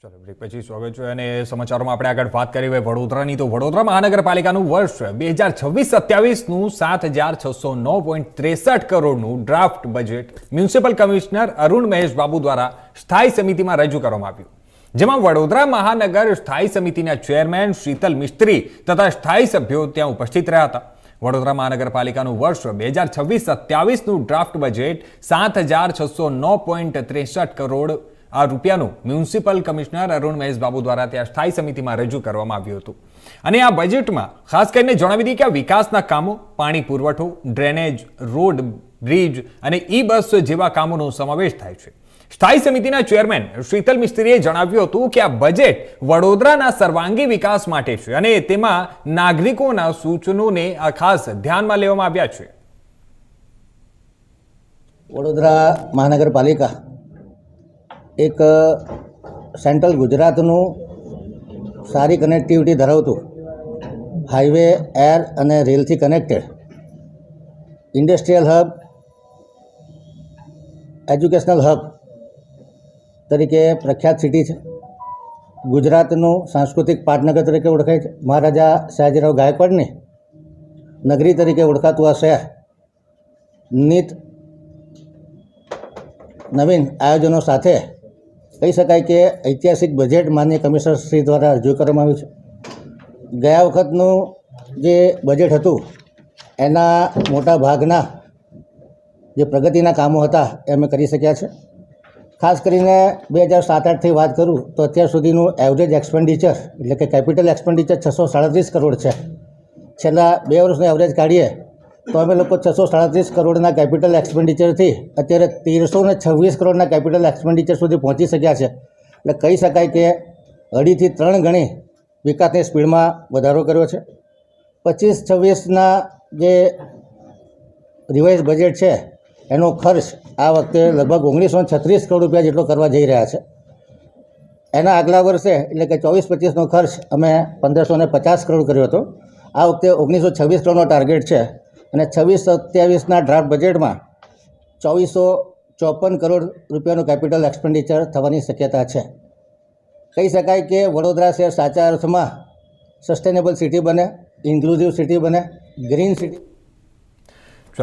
ચલો બ્રેક પછી સ્વાગત છે અને સમાચારોમાં આપણે આગળ વાત કરી હોય વડોદરાની તો વડોદરા મહાનગરપાલિકાનું વર્ષ 2026-27નું 7,609.63 કરોડનું draft budget municipal commissioner Arun Mahesh Babu દ્વારા સ્થાયી સમિતિમાં રજૂ કરવામાં આવ્યું, જેમાં વડોદરા મહાનગર સ્થાયી સમિતિના ચેરમેન શીતલ મિસ્ત્રી તથા સ્થાયી સભ્યો ત્યાં ઉપસ્થિત રહ્યા હતા. વડોદરા મહાનગરપાલિકાનું વર્ષ 2026-27નું ડ્રાફ્ટ બજેટ 7,609.63 કરોડ રૂપિયાનું મ્યુનિસિપલ કમિશનર અરુણ મહેશ બાબુ દ્વારા ત્યાં સ્થાયી સમિતિમાં રજૂ કરવામાં આવ્યું હતું. અને આ બજેટમાં ખાસ કરીને જણાવી દઈએ કે આ વિકાસના કામો, પાણી પુરવઠો, ડ્રેનેજ, રોડ, બ્રિજ અને ઈ-બસ જેવા કામોનો સમાવેશ થાય છે. સ્થાયી સમિતિના ચેરમેન શીતલ મિસ્ત્રીએ જણાવ્યું હતું કે આ બજેટ વડોદરાના સર્વાંગી વિકાસ માટે છે અને તેમાં નાગરિકોના સૂચનોને ખાસ ધ્યાનમાં લેવામાં આવ્યા છે. વડોદરા મહાનગરપાલિકા એક સેન્ટ્રલ ગુજરાતનું સારી કનેક્ટિવિટી ધરાવતું હાઈવે, એર અને રેલથી connected industrial hub, educational hub તરીકે પ્રખ્યાત સિટી છે. ગુજરાતનું સાંસ્કૃતિક પાટનગર તરીકે ઓળખાય છે. મહારાજા સયાજીરાવ ગાયકવાડની નગરી તરીકે ઓળખાતું આ શહેર નિત નવીન આયોજનો સાથે કહી શકાય કે ઐતિહાસિક બજેટ માન્ય કમિશનર શ્રી દ્વારા રજૂ કરવામાં આવ્યું છે. ગયા વખતનું જે બજેટ હતું એના મોટા ભાગના જે પ્રગતિના કામો હતા એ અમે કરી શક્યા છે. ખાસ કરીને 2007-8થી વાત કરું તો અત્યાર સુધીનું એવરેજ એક્સપેન્ડિચર એટલે કે કેપિટલ એક્સપેન્ડિચર 637 કરોડ છે. છેલ્લા 2 વર્ષનું એવરેજ કાઢીએ તો અમે લોકો 637 કરોડના કેપિટલ એક્સપેન્ડિચરથી અત્યારે 1326 કરોડના કેપિટલ એક્સપેન્ડિચર સુધી પહોંચી શક્યા છે. એટલે કહી શકાય કે 2.5 થી 3 ગણી વિકાસની સ્પીડમાં વધારો કર્યો છે. 25-26ના જે રિવાઇઝ બજેટ છે એનો ખર્ચ આ વખતે લગભગ 1936 કરોડ રૂપિયા જેટલો કરવા જઈ રહ્યા છે. એના આગલા વર્ષે એટલે કે 24-25નો ખર્ચ અમે 1550 કરોડ કર્યો હતો. આ વખતે 1926 કરોડનો ટાર્ગેટ છે અને 26-27ના ડ્રાફ્ટ બજેટમાં 2454 કરોડ રૂપિયાનું કેપિટલ એક્સપેન્ડિચર થવાની શક્યતા છે. કહી શકાય કે વડોદરા શહેર સાચા અર્થમાં સસ્ટેનેબલ સિટી બને, ઇન્ક્લુઝિવ સિટી બને, ગ્રીન સિટી